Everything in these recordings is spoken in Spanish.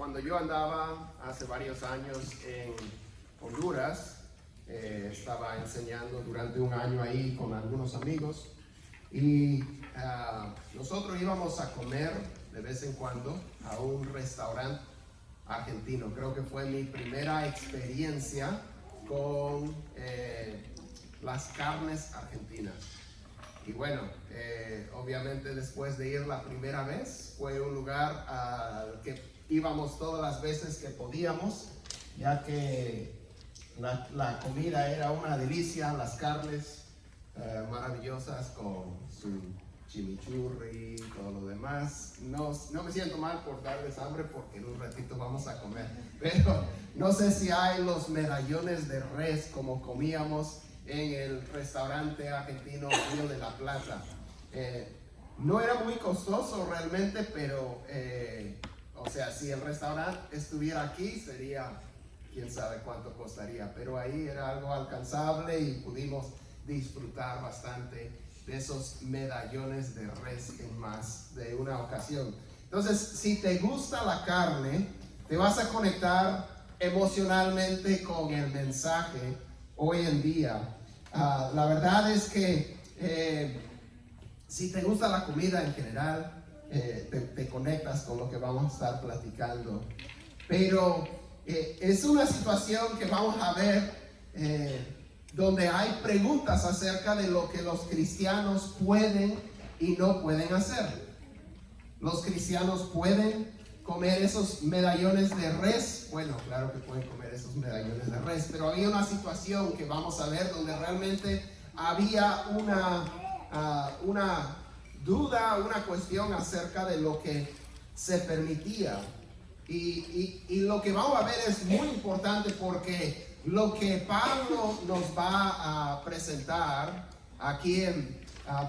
Cuando yo andaba hace varios años en Honduras, estaba enseñando durante un año ahí con algunos amigos y nosotros íbamos a comer de vez en cuando a un restaurante argentino. Creo que fue mi primera experiencia con las carnes argentinas. Y bueno, obviamente después de ir la primera vez, fue un lugar al que íbamos todas las veces que podíamos, ya que la comida era una delicia, las carnes maravillosas con su chimichurri y todo lo demás. No me siento mal por darles hambre porque en un ratito vamos a comer, pero no sé si hay los medallones de res como comíamos en el restaurante argentino Río de la Plata. No era muy costoso realmente, pero o sea, si el restaurante estuviera aquí sería quién sabe cuánto costaría, pero ahí era algo alcanzable y pudimos disfrutar bastante de esos medallones de res en más de una ocasión. Entonces, si te gusta la carne, te vas a conectar emocionalmente con el mensaje hoy en día. La verdad es que si te gusta la comida en general, te conectas con lo que vamos a estar platicando. Pero es una situación que vamos a ver donde hay preguntas acerca de lo que los cristianos pueden y no pueden hacer. Los cristianos pueden comer esos medallones de res. Bueno, claro que pueden comer esos medallones de res, pero había una situación que vamos a ver donde realmente había una duda, una cuestión acerca de lo que se permitía. Y lo que vamos a ver es muy importante porque lo que Pablo nos va a presentar aquí en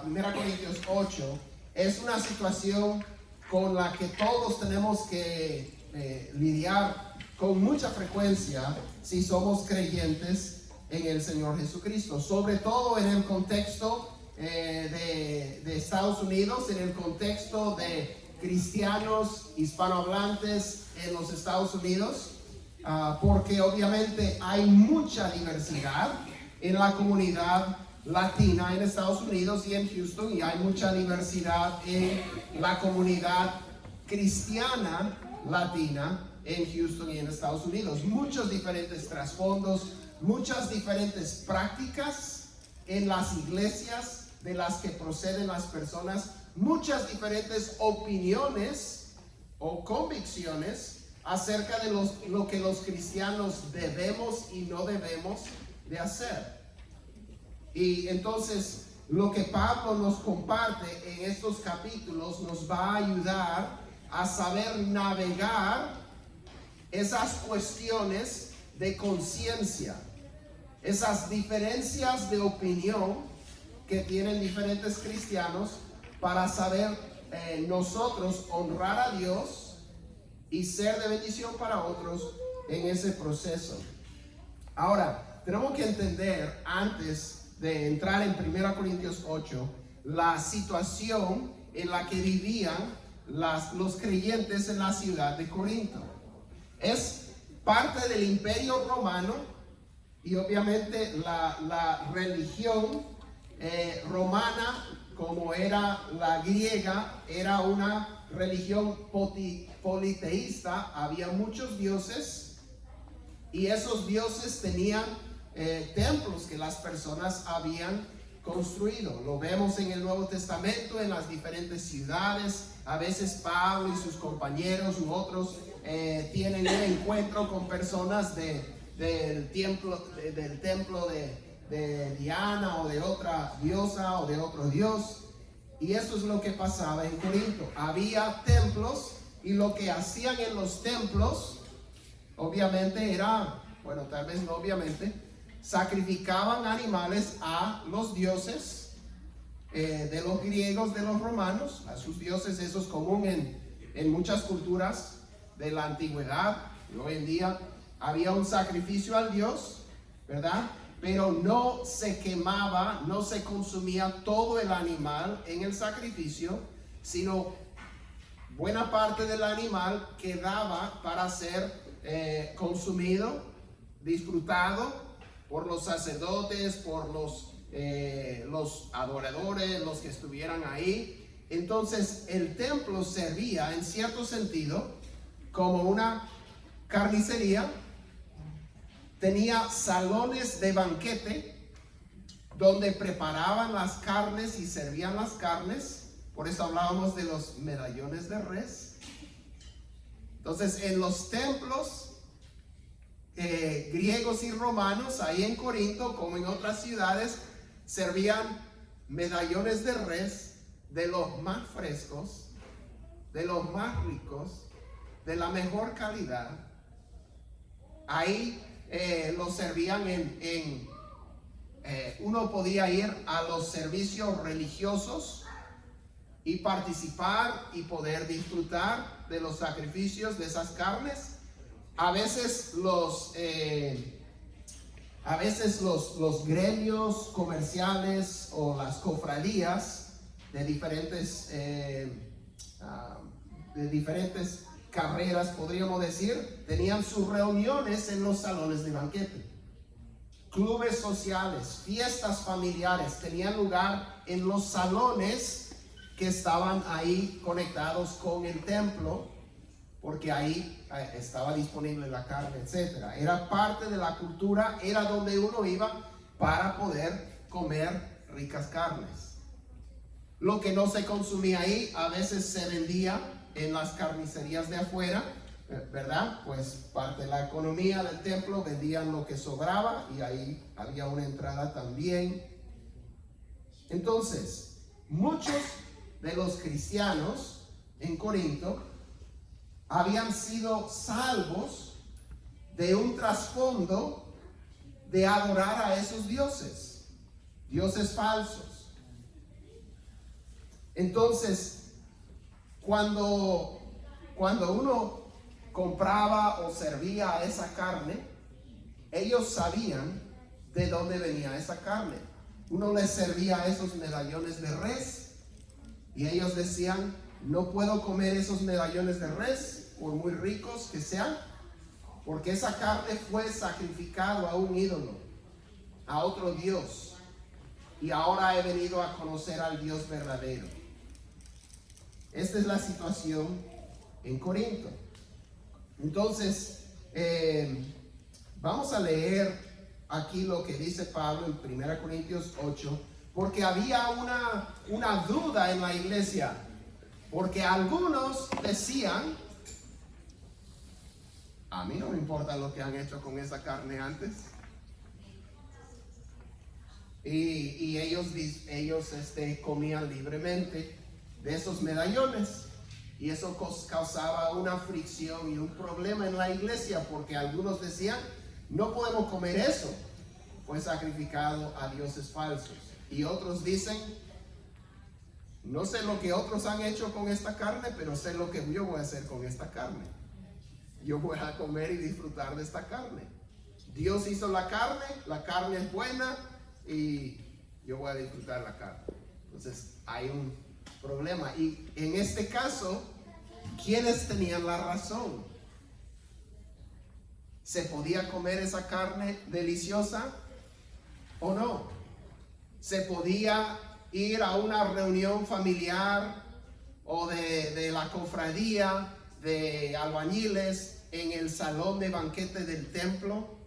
1 Corintios 8 es una situación con la que todos tenemos que lidiar con mucha frecuencia si somos creyentes en el Señor Jesucristo, sobre todo en el contexto de Estados Unidos, en el contexto de cristianos hispanohablantes en los Estados Unidos, porque obviamente hay mucha diversidad en la comunidad latina en Estados Unidos y en Houston, y hay mucha diversidad en la comunidad cristiana latina en Houston y en Estados Unidos. Muchos diferentes trasfondos, muchas diferentes prácticas en las iglesias de las que proceden las personas, muchas diferentes opiniones o convicciones acerca de lo que los cristianos debemos y no debemos de hacer. Y entonces lo que Pablo nos comparte en estos capítulos nos va a ayudar a saber navegar esas cuestiones de conciencia, esas diferencias de opinión que tienen diferentes cristianos, para saber nosotros honrar a Dios y ser de bendición para otros en ese proceso. Ahora, tenemos que entender, antes de entrar en 1 Corintios 8, la situación en la que vivían los creyentes en la ciudad de Corinto. Es parte del Imperio Romano, y obviamente la religión romana, como era la griega, era una religión politeísta. Había muchos dioses y esos dioses tenían templos que las personas habían construido. Lo vemos en el Nuevo Testamento, en las diferentes ciudades. A veces Pablo y sus compañeros u otros tienen un encuentro con personas del templo de Diana o de otra diosa o de otro dios. Y eso es lo que pasaba en Corinto. Había templos, y lo que hacían en los templos obviamente era, bueno, tal vez no obviamente, sacrificaban animales a los dioses de los griegos, de los romanos, a sus dioses. Eso es común en muchas culturas de la antigüedad. Y hoy en día había un sacrificio al dios, ¿verdad? Pero no se quemaba, no se consumía todo el animal en el sacrificio, sino buena parte del animal quedaba para ser consumido, disfrutado por los sacerdotes, por los adoradores, los que estuvieran ahí. Entonces el templo servía en cierto sentido como una carnicería. Tenía salones de banquete donde preparaban las carnes y servían las carnes. Por eso hablábamos de los medallones de res. Entonces en los templos griegos y romanos, ahí en Corinto como en otras ciudades, servían medallones de res de los más frescos, de los más ricos, de la mejor calidad. Ahí los servían uno podía ir a los servicios religiosos y participar y poder disfrutar de los sacrificios de esas carnes. A veces los gremios comerciales o las cofradías de diferentes carreras, podríamos decir, tenían sus reuniones en los salones de banquete. Clubes sociales, fiestas familiares tenían lugar en los salones que estaban ahí conectados con el templo, porque ahí estaba disponible la carne, etcétera. Era parte de la cultura, era donde uno iba para poder comer ricas carnes. Lo que no se consumía ahí a veces se vendía en las carnicerías de afuera, ¿verdad? Pues parte de la economía del templo vendían lo que sobraba y ahí había una entrada también. Entonces, muchos de los cristianos en Corinto habían sido salvos de un trasfondo de adorar a esos dioses falsos. Entonces, cuando uno compraba o servía a esa carne, ellos sabían de dónde venía esa carne. Uno les servía esos medallones de res y ellos decían: no puedo comer esos medallones de res, por muy ricos que sean, porque esa carne fue sacrificado a un ídolo, a otro Dios, y ahora he venido a conocer al Dios verdadero. Esta es la situación en Corinto. Entonces, vamos a leer aquí lo que dice Pablo en 1 Corintios 8, porque había una duda en la iglesia, porque algunos decían: a mí no me importa lo que han hecho con esa carne antes. Y ellos comían libremente de esos medallones. Y eso causaba una fricción y un problema en la iglesia, porque algunos decían: no podemos comer eso, fue sacrificado a dioses falsos. Y otros dicen: no sé lo que otros han hecho con esta carne, pero sé lo que yo voy a hacer con esta carne. Yo voy a comer y disfrutar de esta carne. Dios hizo la carne es buena y yo voy a disfrutar la carne. Entonces hay un problema. Y en este caso, ¿quiénes tenían la razón? ¿Se podía comer esa carne deliciosa o no? ¿Se podía ir a una reunión familiar o de la cofradía de albañiles en el salón de banquete del templo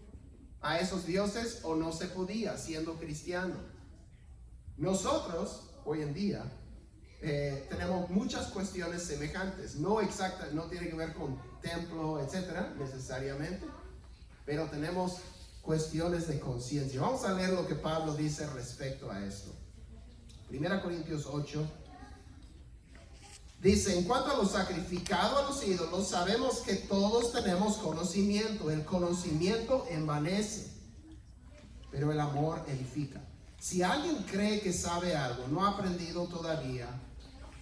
a esos dioses, o no se podía siendo cristiano? Nosotros hoy en día tenemos muchas cuestiones semejantes, no exactas, no tiene que ver con templo, etcétera, necesariamente, pero tenemos cuestiones de conciencia. Vamos a leer lo que Pablo dice respecto a esto. 1 Corintios 8 dice: en cuanto a lo sacrificado a los ídolos, sabemos que todos tenemos conocimiento. El conocimiento envanece, pero el amor edifica. Si alguien cree que sabe algo, no ha aprendido todavía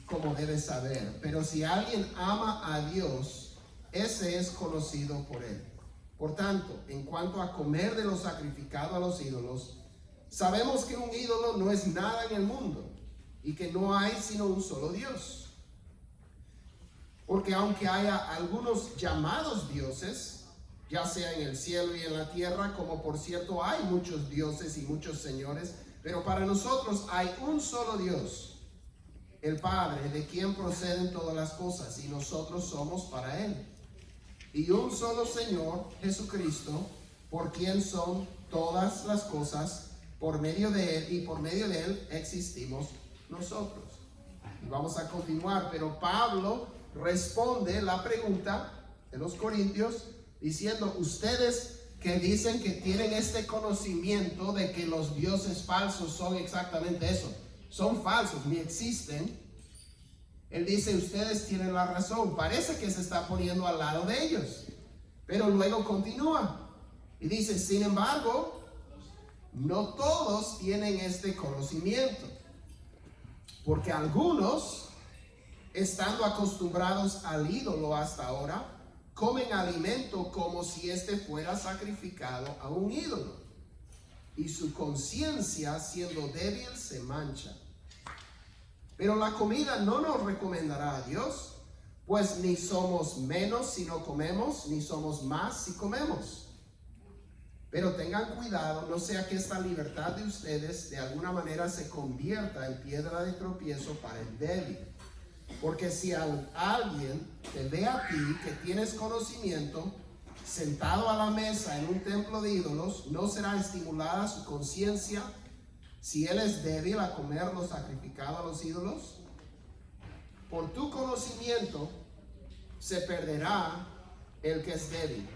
como debe saber. Pero si alguien ama a Dios, ese es conocido por él. Por tanto, en cuanto a comer de lo sacrificado a los ídolos, sabemos que un ídolo no es nada en el mundo y que no hay sino un solo Dios. Porque aunque haya algunos llamados dioses, ya sea en el cielo y en la tierra, como por cierto hay muchos dioses y muchos señores, pero para nosotros hay un solo Dios, el Padre, de quien proceden todas las cosas, y nosotros somos para Él. Y un solo Señor, Jesucristo, por quien son todas las cosas, por medio de Él, y por medio de Él existimos nosotros. Y vamos a continuar, pero Pablo responde la pregunta de los corintios diciendo: ustedes que dicen que tienen este conocimiento de que los dioses falsos son exactamente eso, son falsos, ni existen. Él dice: ustedes tienen la razón. Parece que se está poniendo al lado de ellos, pero luego continúa y dice: sin embargo, no todos tienen este conocimiento, porque algunos, estando acostumbrados al ídolo hasta ahora, comen alimento como si éste fuera sacrificado a un ídolo, y su conciencia, siendo débil, se mancha. Pero la comida no nos recomendará a Dios, pues ni somos menos si no comemos, ni somos más si comemos. Pero tengan cuidado, no sea que esta libertad de ustedes de alguna manera se convierta en piedra de tropiezo para el débil. Porque si alguien te ve a ti que tienes conocimiento, sentado a la mesa en un templo de ídolos, ¿no será estimulada su conciencia si él es débil a comer lo sacrificado a los ídolos? Por tu conocimiento se perderá el que es débil,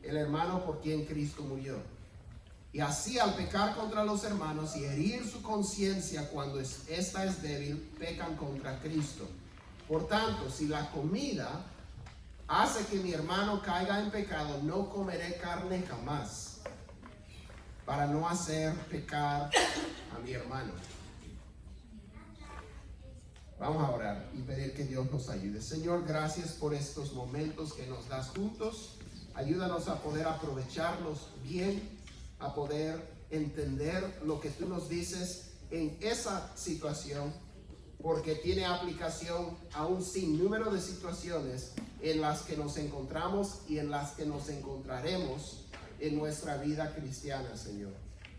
el hermano por quien Cristo murió. Y así, al pecar contra los hermanos y herir su conciencia cuando ésta es débil, pecan contra Cristo. Por tanto, si la comida hace que mi hermano caiga en pecado, no comeré carne jamás, para no hacer pecar a mi hermano. Vamos a orar y pedir que Dios nos ayude. Señor, gracias por estos momentos que nos das juntos. Ayúdanos a poder aprovecharlos bien, a poder entender lo que tú nos dices en esa situación, porque tiene aplicación a un sinnúmero de situaciones en las que nos encontramos y en las que nos encontraremos en nuestra vida cristiana, Señor.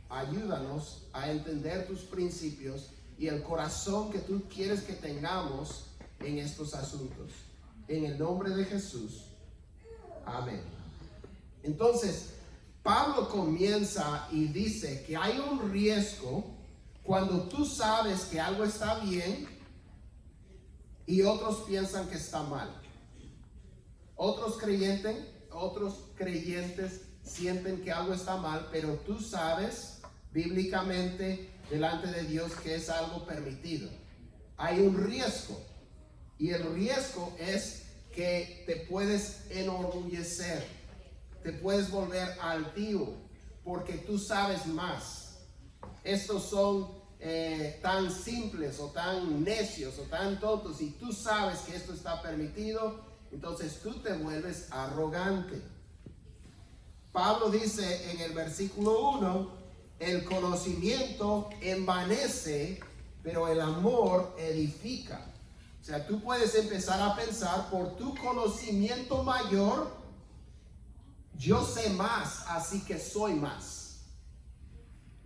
Ayúdanos a entender tus principios y el corazón que tú quieres que tengamos en estos asuntos. En el nombre de Jesús. Amén. Entonces, Pablo comienza y dice que hay un riesgo cuando tú sabes que algo está bien y otros piensan que está mal. Otros creyentes sienten que algo está mal, pero tú sabes bíblicamente delante de Dios que es algo permitido. Hay un riesgo, y el riesgo es que te puedes enorgullecer, te puedes volver altivo porque tú sabes más. Estos son tan simples o tan necios o tan tontos, y tú sabes que esto está permitido, entonces tú te vuelves arrogante. Pablo dice en el versículo 1: el conocimiento envanece, pero el amor edifica. O sea, tú puedes empezar a pensar: por tu conocimiento mayor, yo sé más, así que soy más.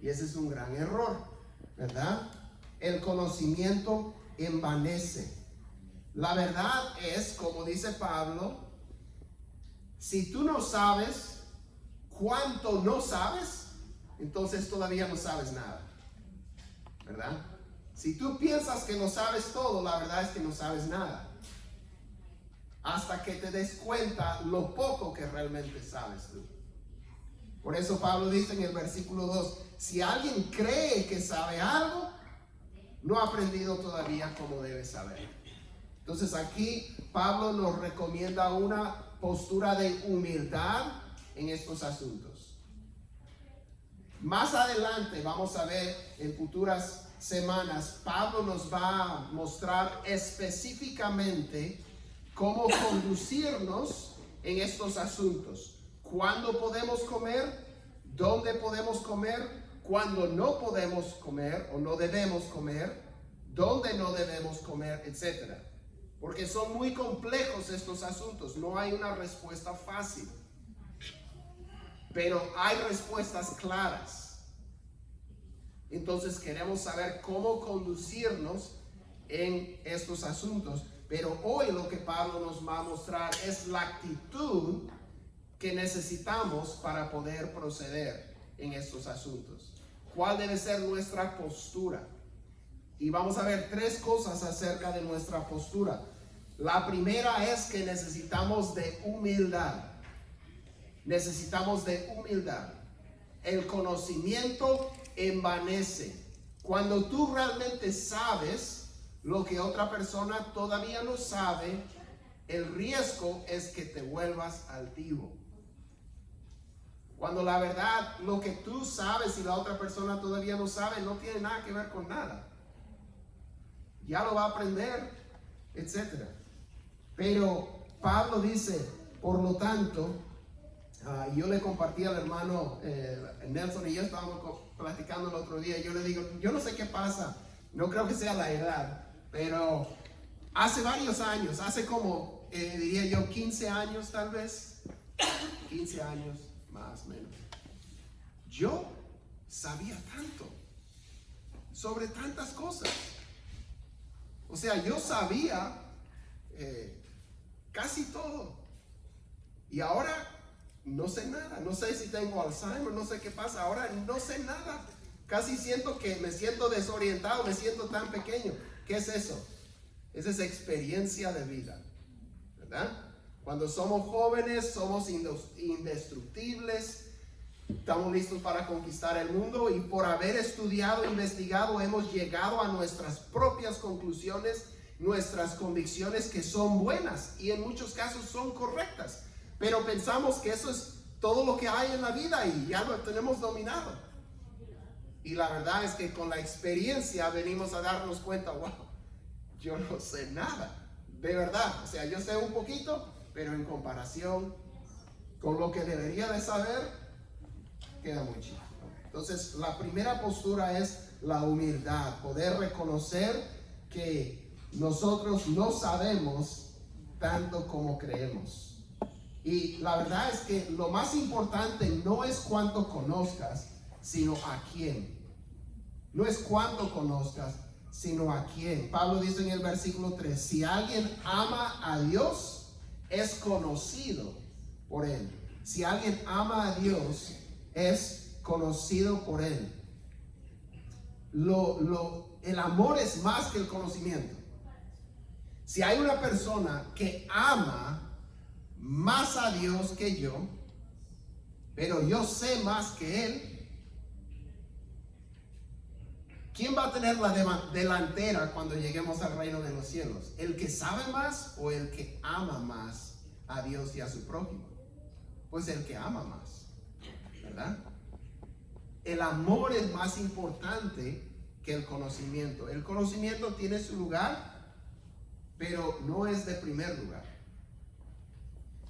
Y ese es un gran error, ¿verdad? El conocimiento envanece. La verdad es, como dice Pablo, si tú no sabes cuánto no sabes, entonces todavía no sabes nada, ¿verdad? Si tú piensas que no sabes todo, la verdad es que no sabes nada, hasta que te des cuenta lo poco que realmente sabes tú. Por eso Pablo dice en el versículo 2: si alguien cree que sabe algo, no ha aprendido todavía como debe saber. Entonces aquí Pablo nos recomienda una postura de humildad en estos asuntos. Más adelante vamos a ver, en futuras semanas, Pablo nos va a mostrar específicamente cómo conducirnos en estos asuntos. ¿Cuándo podemos comer? ¿Dónde podemos comer? ¿Cuándo no podemos comer o no debemos comer? ¿Dónde no debemos comer? Etcétera. porque son muy complejos estos asuntos. No hay una respuesta fácil, pero hay respuestas claras. Entonces queremos saber cómo conducirnos en estos asuntos. Pero hoy lo que Pablo nos va a mostrar es la actitud que necesitamos para poder proceder en estos asuntos. ¿Cuál debe ser nuestra postura? Y vamos a ver 3 cosas acerca de nuestra postura. La primera es que necesitamos de humildad. Necesitamos de humildad. El conocimiento envanece. Cuando tú realmente sabes lo que otra persona todavía no sabe, el riesgo es que te vuelvas altivo. Cuando la verdad, lo que tú sabes y la otra persona todavía no sabe, no tiene nada que ver con nada. Ya lo va a aprender, etc. Pero Pablo dice, por lo tanto, yo le compartí al hermano Nelson y yo estábamos platicando el otro día. Yo le digo, yo no sé qué pasa, no creo que sea la edad, pero hace varios años, hace como, diría yo, 15 años tal vez, 15 años más o menos, yo sabía tanto sobre tantas cosas. O sea, yo sabía casi todo. Y ahora no sé nada. No sé si tengo Alzheimer, no sé qué pasa. Ahora no sé nada. Casi siento que me siento desorientado, me siento tan pequeño. ¿Qué es eso? Esa es experiencia de vida, ¿verdad? Cuando somos jóvenes, somos indestructibles, estamos listos para conquistar el mundo, y por haber estudiado, investigado, hemos llegado a nuestras propias conclusiones, nuestras convicciones, que son buenas y en muchos casos son correctas, pero pensamos que eso es todo lo que hay en la vida y ya lo tenemos dominado. Y la verdad es que con la experiencia venimos a darnos cuenta, wow, yo no sé nada, de verdad. O sea, yo sé un poquito, pero en comparación con lo que debería de saber, queda muy chico. Entonces, la primera postura es la humildad, poder reconocer que nosotros no sabemos tanto como creemos. Y la verdad es que lo más importante no es cuánto conozcas, sino a quién. No es cuánto conozcas, sino a quién. Pablo dice en el versículo 3, si alguien ama a Dios, es conocido por él. Si alguien ama a Dios, es conocido por él. El amor es más que el conocimiento. Si hay una persona que ama más a Dios que yo, pero yo sé más que él, ¿quién va a tener la delantera cuando lleguemos al reino de los cielos? ¿El que sabe más o el que ama más a Dios y a su prójimo? Pues el que ama más, ¿verdad? El amor es más importante que el conocimiento. El conocimiento tiene su lugar, pero no es de primer lugar.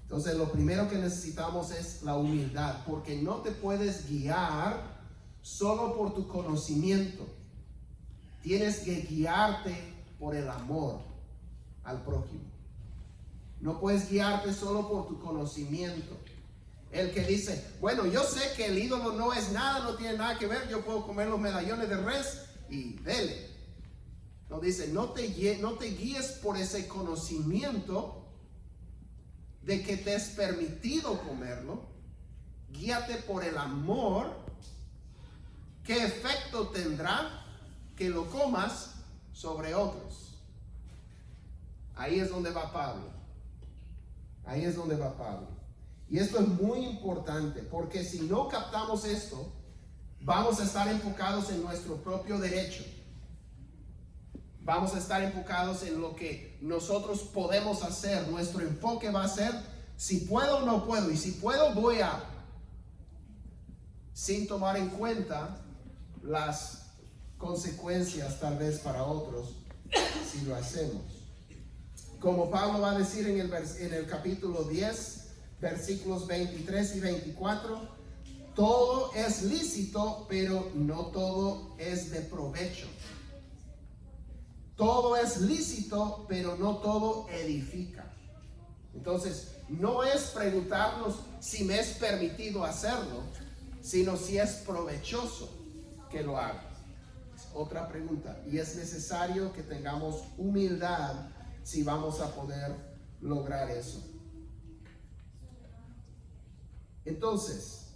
Entonces, lo primero que necesitamos es la humildad, porque no te puedes guiar solo por tu conocimiento. Tienes que guiarte por el amor al prójimo. No puedes guiarte solo por tu conocimiento. El que dice, bueno, yo sé que el ídolo no es nada, no tiene nada que ver, yo puedo comer los medallones de res y dele. No, dice, no te guíes por ese conocimiento de que te es permitido comerlo. Guíate por el amor. ¿Qué efecto tendrá que lo comas sobre otros? Ahí es donde va Pablo. Ahí es donde va Pablo. Y esto es muy importante, porque si no captamos esto, vamos a estar enfocados en nuestro propio derecho. Vamos a estar enfocados en lo que nosotros podemos hacer. Nuestro enfoque va a ser, si puedo o no puedo. Y si puedo, voy a, sin tomar en cuenta las consecuencias tal vez para otros si lo hacemos. Como Pablo va a decir en el capítulo 10, versículos 23 y 24, todo es lícito, pero no todo es de provecho. todo es lícito, pero no todo edifica. Entonces, no es preguntarnos si me es permitido hacerlo, sino si es provechoso que lo haga. Otra pregunta, y es necesario que tengamos humildad si vamos a poder lograr eso. Entonces,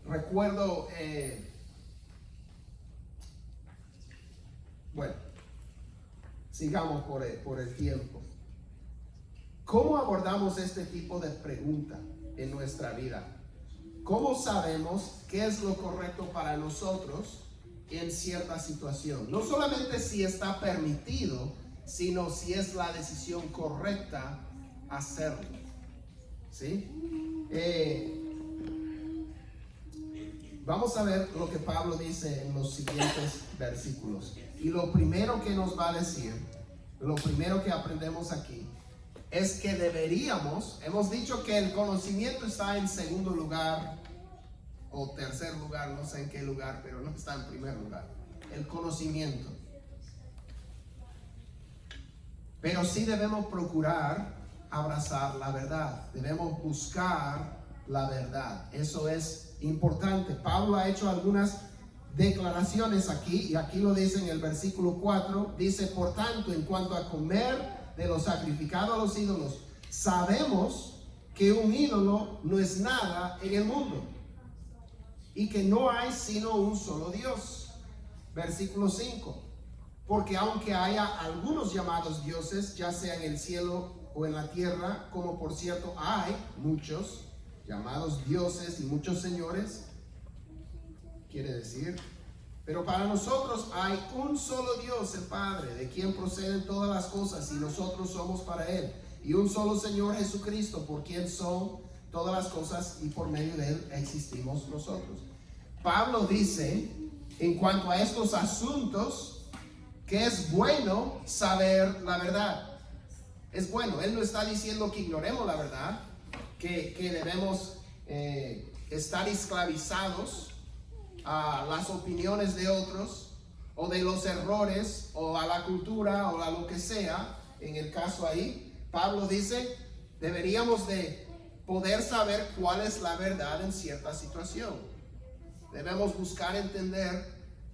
recuerdo, bueno, sigamos por el tiempo. ¿Cómo abordamos este tipo de pregunta en nuestra vida? ¿Cómo sabemos qué es lo correcto para nosotros en cierta situación? No solamente si está permitido, sino si es la decisión correcta hacerlo. ¿Sí? Vamos a ver lo que Pablo dice en los siguientes versículos. Y lo primero que nos va a decir, lo primero que aprendemos aquí, es que deberíamos, hemos dicho que el conocimiento está en segundo lugar o tercer lugar, no sé en qué lugar, pero no está en primer lugar, el conocimiento. Pero sí debemos procurar abrazar la verdad, debemos buscar la verdad, eso es importante. Pablo ha hecho algunas declaraciones aquí, y aquí lo dice en el versículo 4, dice: por tanto, en cuanto a comer de lo sacrificado a los ídolos, sabemos que un ídolo no es nada en el mundo y que no hay sino un solo Dios. Versículo 5, porque aunque haya algunos llamados dioses, ya sea en el cielo o en la tierra, como por cierto hay muchos llamados dioses y muchos señores, quiere decir, pero para nosotros hay un solo Dios, el Padre, de quien proceden todas las cosas y nosotros somos para Él. Y un solo Señor Jesucristo, por quien son todas las cosas y por medio de Él existimos nosotros. Pablo dice, en cuanto a estos asuntos, que es bueno saber la verdad. Es bueno, Él no está diciendo que ignoremos la verdad, que debemos estar esclavizados a las opiniones de otros o de los errores o a la cultura o a lo que sea. En el caso ahí, Pablo dice, deberíamos de poder saber cuál es la verdad en cierta situación. Debemos buscar entender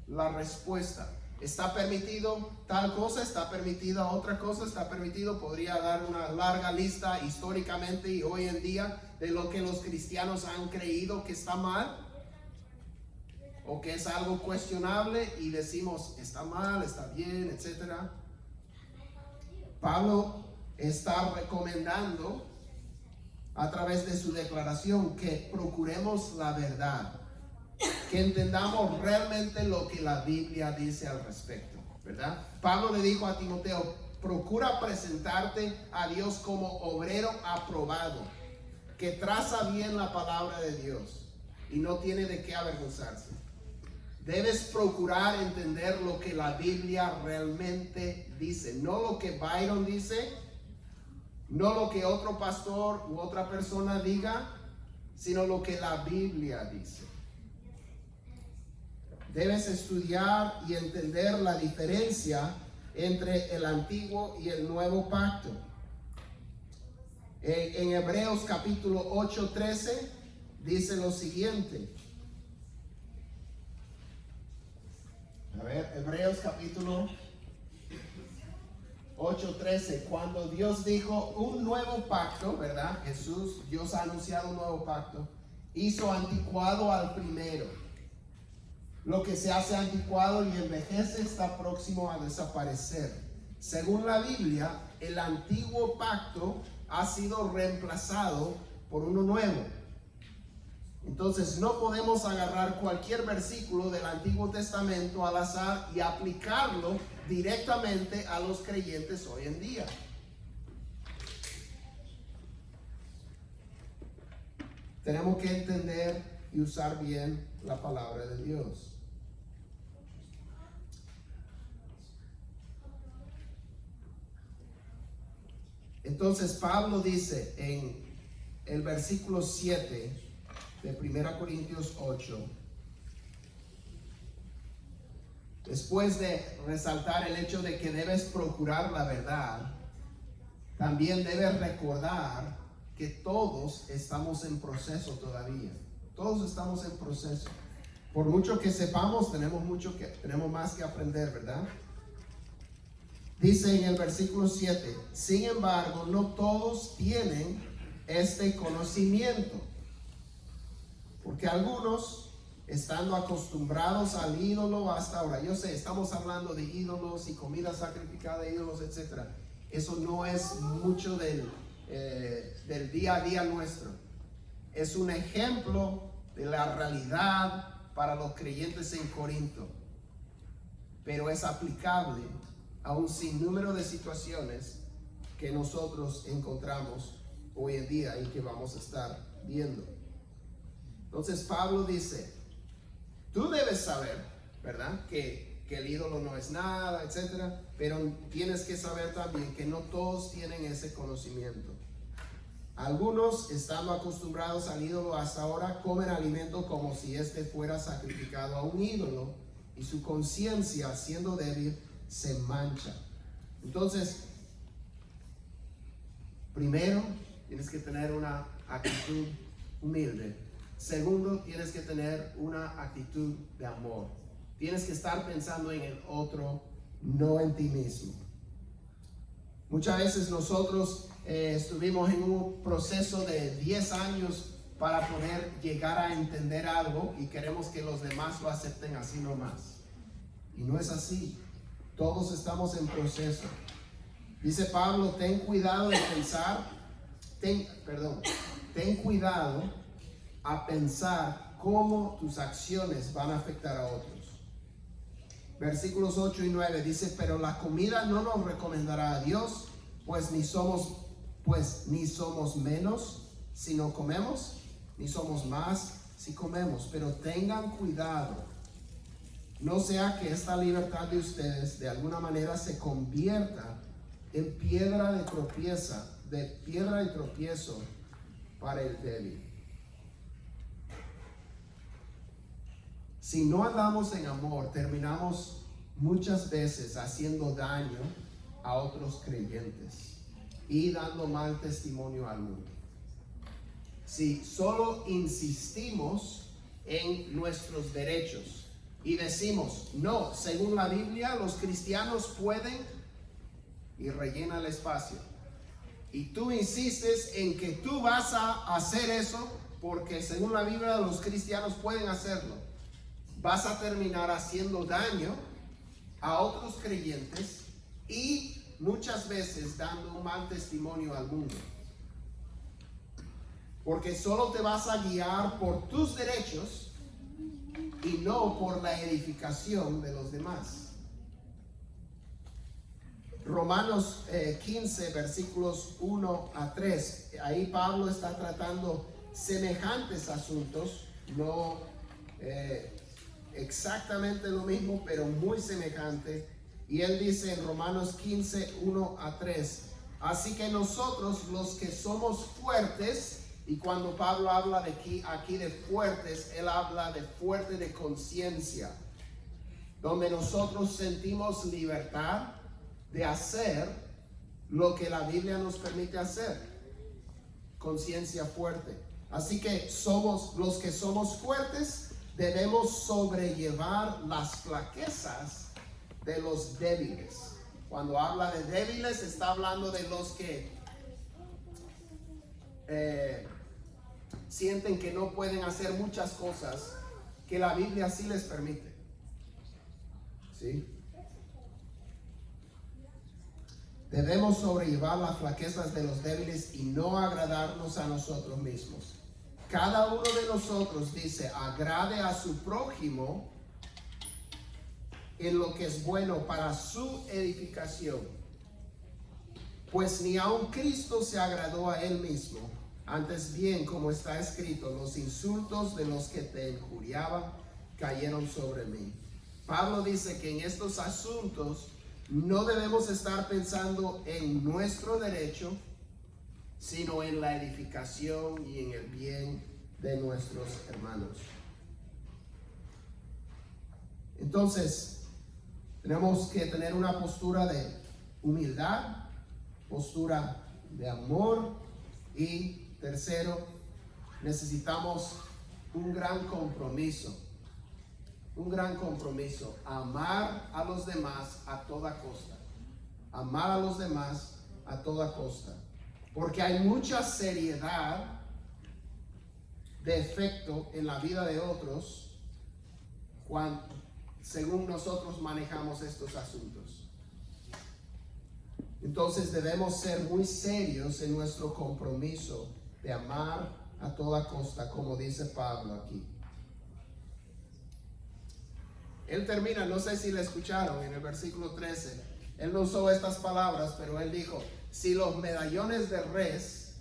la respuesta. ¿Está permitido tal cosa? ¿Está permitida otra cosa? ¿Está permitido? Podría dar una larga lista históricamente y hoy en día de lo que los cristianos han creído que está mal o que es algo cuestionable y decimos está mal, está bien, etc. Pablo está recomendando a través de su declaración que procuremos la verdad, que entendamos realmente lo que la Biblia dice al respecto, ¿verdad? Pablo le dijo a Timoteo: procura presentarte a Dios como obrero aprobado, que traza bien la palabra de Dios y no tiene de qué avergonzarse. Debes procurar entender lo que la Biblia realmente dice, no lo que Byron dice, no lo que otro pastor u otra persona diga, sino lo que la Biblia dice. Debes estudiar y entender la diferencia entre el antiguo y el nuevo pacto. En Hebreos capítulo 8:13 dice lo siguiente. A ver, Hebreos capítulo 8:13, cuando Dios dijo un nuevo pacto, ¿verdad? Dios ha anunciado un nuevo pacto, hizo anticuado al primero. Lo que se hace anticuado y envejece está próximo a desaparecer. Según la Biblia, el antiguo pacto ha sido reemplazado por uno nuevo. Entonces no podemos agarrar cualquier versículo del Antiguo Testamento al azar y aplicarlo directamente a los creyentes hoy en día. Tenemos que entender y usar bien la palabra de Dios. Entonces Pablo dice en el versículo 7 de 1 Corintios 8, después de resaltar el hecho de que debes procurar la verdad, también debes recordar que todos estamos en proceso todavía. Todos estamos en proceso. Por mucho que sepamos, tenemos más que aprender, ¿verdad? Dice en el versículo 7, sin embargo, no todos tienen este conocimiento, porque algunos, estando acostumbrados al ídolo hasta ahora, yo sé, estamos hablando de ídolos y comida sacrificada de ídolos, etc. Eso no es mucho del día a día nuestro. Es un ejemplo de la realidad para los creyentes en Corinto, pero es aplicable a un sinnúmero de situaciones que nosotros encontramos hoy en día y que vamos a estar viendo. Entonces Pablo dice, tú debes saber, ¿verdad? Que el ídolo no es nada, etcétera, pero tienes que saber también que no todos tienen ese conocimiento. Algunos, estando acostumbrados al ídolo hasta ahora, comen alimento como si éste fuera sacrificado a un ídolo, y su conciencia, siendo débil, se mancha. Entonces, primero, tienes que tener una actitud humilde. Segundo, tienes que tener una actitud de amor. Tienes que estar pensando en el otro, no en ti mismo. Muchas veces nosotros estuvimos en un proceso de 10 años para poder llegar a entender algo y queremos que los demás lo acepten así nomás. Y no es así. Todos estamos en proceso. Dice Pablo, ten cuidado de pensar, ten cuidado a pensar cómo tus acciones van a afectar a otros. Versículos 8 y 9 dice, pero la comida no nos recomendará a Dios, pues ni somos menos si no comemos, ni somos más si comemos. Pero tengan cuidado, no sea que esta libertad de ustedes de alguna manera se convierta en piedra de tropiezo para el débil. Si no andamos en amor, terminamos muchas veces haciendo daño a otros creyentes y dando mal testimonio al mundo. Si solo insistimos en nuestros derechos y decimos, no, según la Biblia, los cristianos pueden, y rellena el espacio, y tú insistes en que tú vas a hacer eso porque según la Biblia los cristianos pueden hacerlo, vas a terminar haciendo daño a otros creyentes y muchas veces dando un mal testimonio al mundo, porque solo te vas a guiar por tus derechos y no por la edificación de los demás. Romanos 15 versículos 1 a 3, ahí Pablo está tratando semejantes asuntos, no exactamente lo mismo, pero muy semejante. Y él dice en Romanos 15, 1 a 3, así que nosotros los que somos fuertes, y cuando Pablo habla de aquí de fuertes, él habla de fuerte de conciencia, donde nosotros sentimos libertad de hacer lo que la Biblia nos permite hacer, conciencia fuerte. Así que los que somos fuertes debemos sobrellevar las flaquezas de los débiles. Cuando habla de débiles, está hablando de los que sienten que no pueden hacer muchas cosas que la Biblia sí les permite. ¿Sí? Debemos sobrellevar las flaquezas de los débiles y no agradarnos a nosotros mismos. Cada uno de nosotros, dice, agrade a su prójimo en lo que es bueno para su edificación. Pues ni aun Cristo se agradó a él mismo. Antes bien, como está escrito, los insultos de los que te injuriaban cayeron sobre mí. Pablo dice que en estos asuntos no debemos estar pensando en nuestro derecho, sino en la edificación y en el bien de nuestros hermanos. Entonces, Tenemos que tener una postura de humildad, postura de amor y tercero, necesitamos un gran compromiso. Un gran compromiso. Amar a los demás a toda costa. Amar a los demás a toda costa. Porque hay mucha seriedad de efecto en la vida de otros según nosotros manejamos estos asuntos. Entonces debemos ser muy serios en nuestro compromiso de amar a toda costa, como dice Pablo aquí. Él termina, no sé si le escucharon en el versículo 13, él no usó estas palabras, pero él dijo, si los medallones de res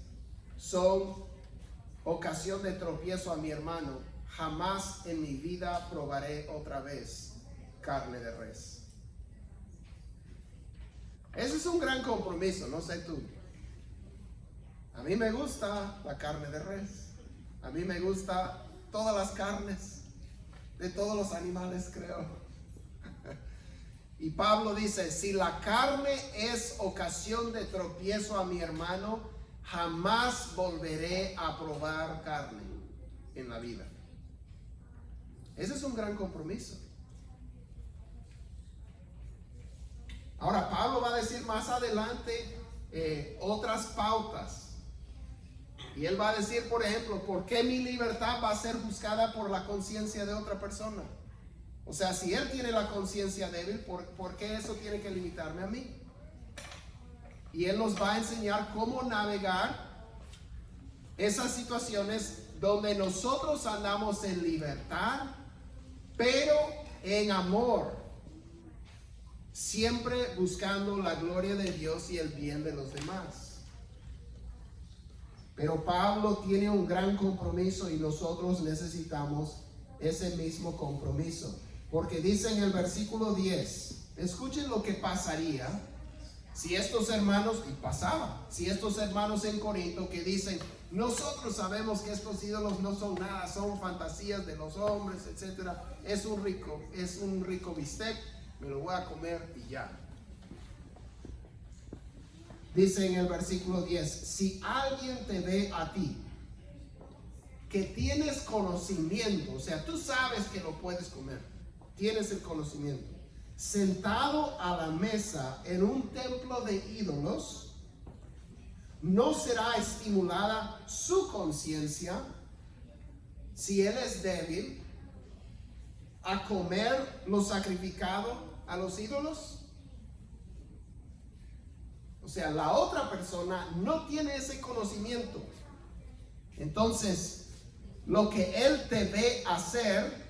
son ocasión de tropiezo a mi hermano, jamás en mi vida probaré otra vez carne de res. Ese es un gran compromiso, no sé tú. A mí me gusta la carne de res. A mí me gusta todas las carnes de todos los animales, creo. Y Pablo dice, si la carne es ocasión de tropiezo a mi hermano, jamás volveré a probar carne en la vida. Ese es un gran compromiso. Ahora, Pablo va a decir más adelante otras pautas. Y él va a decir, por ejemplo, ¿por qué mi libertad va a ser juzgada por la conciencia de otra persona? O sea, si él tiene la conciencia débil, ¿por qué eso tiene que limitarme a mí? Y él nos va a enseñar cómo navegar esas situaciones donde nosotros andamos en libertad, pero en amor, siempre buscando la gloria de Dios y el bien de los demás. Pero Pablo tiene un gran compromiso y nosotros necesitamos ese mismo compromiso. Porque dice en el versículo 10, escuchen lo que pasaría si estos hermanos, y pasaba, si estos hermanos en Corinto que dicen, nosotros sabemos que estos ídolos no son nada, son fantasías de los hombres, etcétera. Es un rico bistec, me lo voy a comer y ya. Dice en el versículo 10, si alguien te ve a ti, que tienes conocimiento, o sea, tú sabes que lo puedes comer, tienes el conocimiento, sentado a la mesa en un templo de ídolos, no será estimulada su conciencia, si él es débil, a comer lo sacrificado a los ídolos. O sea, la otra persona no tiene ese conocimiento. Entonces, lo que él te ve hacer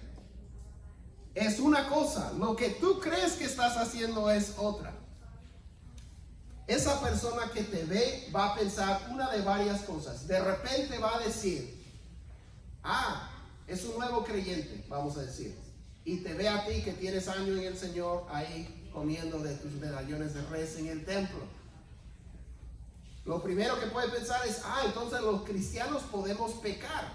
es una cosa. Lo que tú crees que estás haciendo es otra. Esa persona que te ve va a pensar una de varias cosas. De repente va a decir, es un nuevo creyente, vamos a decir. Y te ve a ti que tienes años en el Señor ahí comiendo de tus medallones de res en el templo. Lo primero que puede pensar es, entonces los cristianos podemos pecar.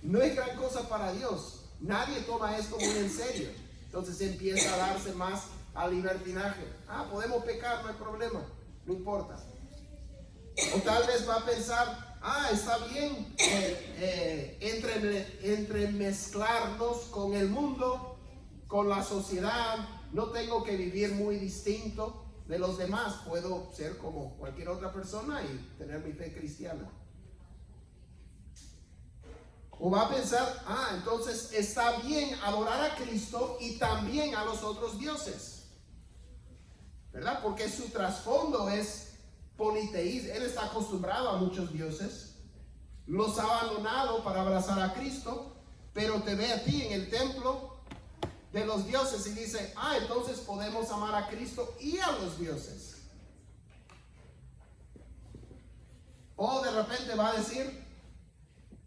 No es gran cosa para Dios. Nadie toma esto muy en serio. Entonces empieza a darse más al libertinaje. Podemos pecar, no hay problema, no importa. O tal vez va a pensar, está bien entremezclarnos con el mundo, con la sociedad. No tengo que vivir muy distinto de los demás, puedo ser como cualquier otra persona y tener mi fe cristiana. O va a pensar, entonces está bien adorar a Cristo y también a los otros dioses, ¿verdad? Porque su trasfondo es politeísmo. Él está acostumbrado a muchos dioses, los ha abandonado para abrazar a Cristo, pero te ve a ti en el templo de los dioses y dice, entonces podemos amar a Cristo y a los dioses. O de repente va a decir,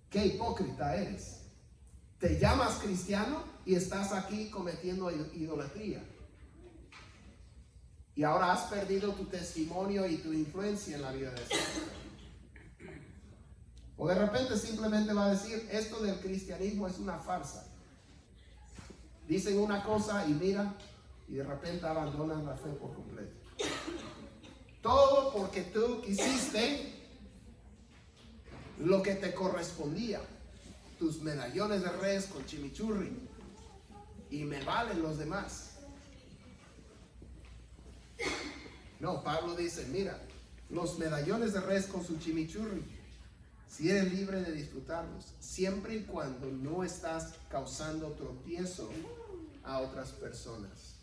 qué hipócrita eres. Te llamas cristiano y estás aquí cometiendo idolatría. Y ahora has perdido tu testimonio y tu influencia en la vida de esa persona. O de repente simplemente va a decir, esto del cristianismo es una farsa. Dicen una cosa y mira, y de repente abandonas la fe por completo. Todo porque tú quisiste lo que te correspondía, tus medallones de res con chimichurri, y me valen los demás. No, Pablo dice, mira, los medallones de res con su chimichurri, si eres libre de disfrutarlos, siempre y cuando no estás causando tropiezo a otras personas.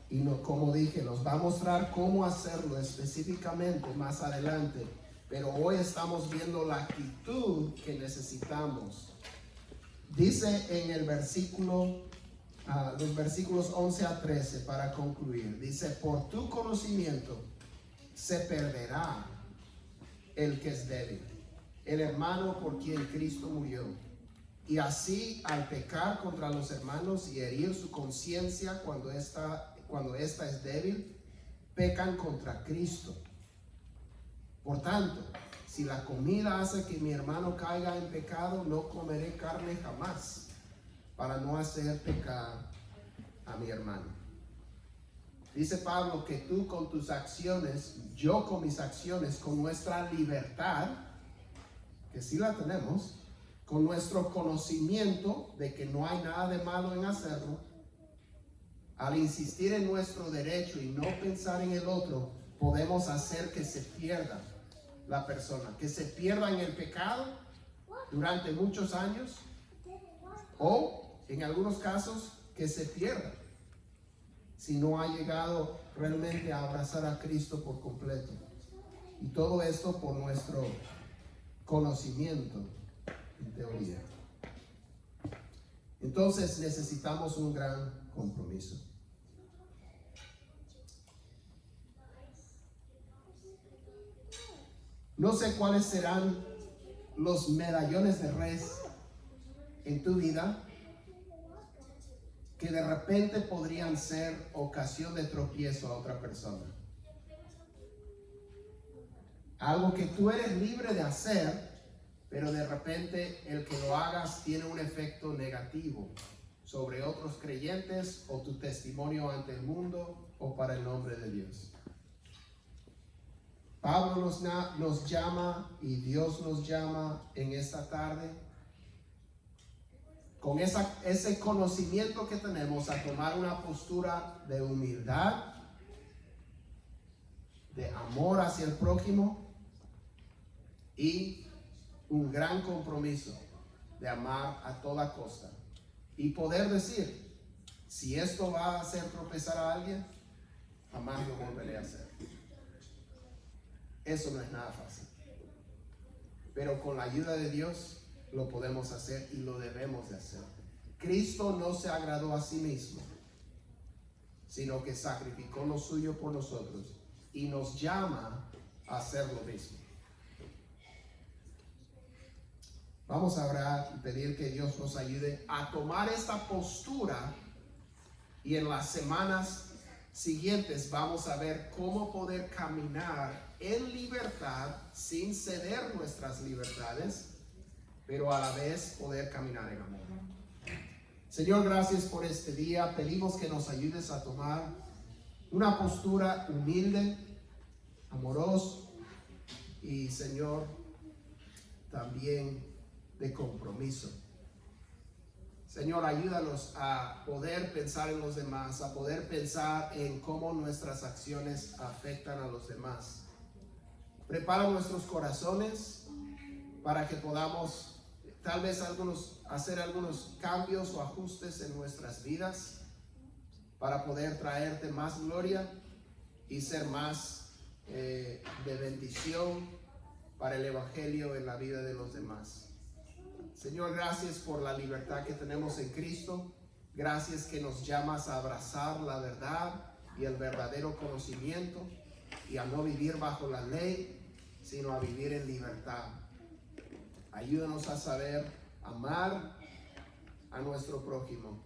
Y no, como dije, nos va a mostrar cómo hacerlo específicamente más adelante. Pero hoy estamos viendo la actitud que necesitamos. Dice en el versículo, los versículos 11 a 13 para concluir. Dice, por tu conocimiento se perderá el que es débil, el hermano por quien Cristo murió. Y así al pecar contra los hermanos y herir su conciencia cuando esta es débil, pecan contra Cristo. Por tanto, si la comida hace que mi hermano caiga en pecado, no comeré carne jamás, para no hacer pecar a mi hermano. Dice Pablo que tú con tus acciones, yo con mis acciones, con nuestra libertad, que sí la tenemos, con nuestro conocimiento de que no hay nada de malo en hacerlo, al insistir en nuestro derecho y no pensar en el otro, podemos hacer que se pierda la persona, que se pierda en el pecado durante muchos años, o en algunos casos que se pierda si no ha llegado realmente a abrazar a Cristo por completo. Y todo esto por nuestro conocimiento en teoría. Entonces necesitamos un gran compromiso. No sé cuáles serán los medallones de res en tu vida que de repente podrían ser ocasión de tropiezo a otra persona. Algo que tú eres libre de hacer, pero de repente el que lo hagas tiene un efecto negativo sobre otros creyentes o tu testimonio ante el mundo o para el nombre de Dios. Pablo nos llama y Dios nos llama en esta tarde con ese conocimiento que tenemos a tomar una postura de humildad, de amor hacia el prójimo y un gran compromiso de amar a toda costa y poder decir, si esto va a hacer tropezar a alguien, jamás lo volveré a hacer. Eso no es nada fácil, pero con la ayuda de Dios lo podemos hacer y lo debemos de hacer. Cristo no se agradó a sí mismo, sino que sacrificó lo suyo por nosotros y nos llama a hacer lo mismo. Vamos a orar y pedir que Dios nos ayude a tomar esta postura, y en las semanas siguientes vamos a ver cómo poder caminar en libertad sin ceder nuestras libertades, pero a la vez poder caminar en amor. Señor, gracias por este día. Pedimos que nos ayudes a tomar una postura humilde, amorosa y, Señor, también de compromiso. Señor, ayúdanos a poder pensar en los demás, a poder pensar en cómo nuestras acciones afectan a los demás. Prepara nuestros corazones para que podamos tal vez hacer algunos cambios o ajustes en nuestras vidas para poder traerte más gloria y ser más de bendición para el Evangelio en la vida de los demás. Señor, gracias por la libertad que tenemos en Cristo. Gracias que nos llamas a abrazar la verdad y el verdadero conocimiento y a no vivir bajo la ley, sino a vivir en libertad. Ayúdanos a saber amar a nuestro prójimo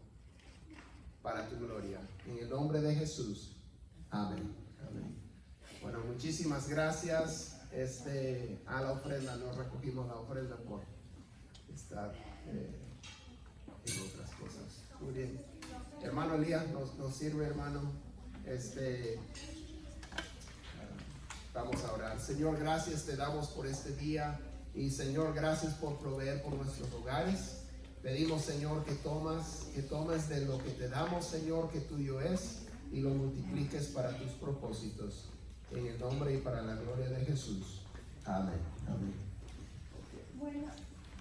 para tu gloria. En el nombre de Jesús. Amén. Amén. Bueno, muchísimas gracias. A la ofrenda, no recogimos la ofrenda por estar en otras cosas. Muy bien. Hermano Elías, nos sirve, hermano. Vamos a orar. Señor, gracias te damos por este día. Y Señor, gracias por proveer por nuestros hogares. Pedimos, Señor, que tomes de lo que te damos, Señor, que tuyo es, y lo multipliques para tus propósitos. En el nombre y para la gloria de Jesús. Amén. Amén.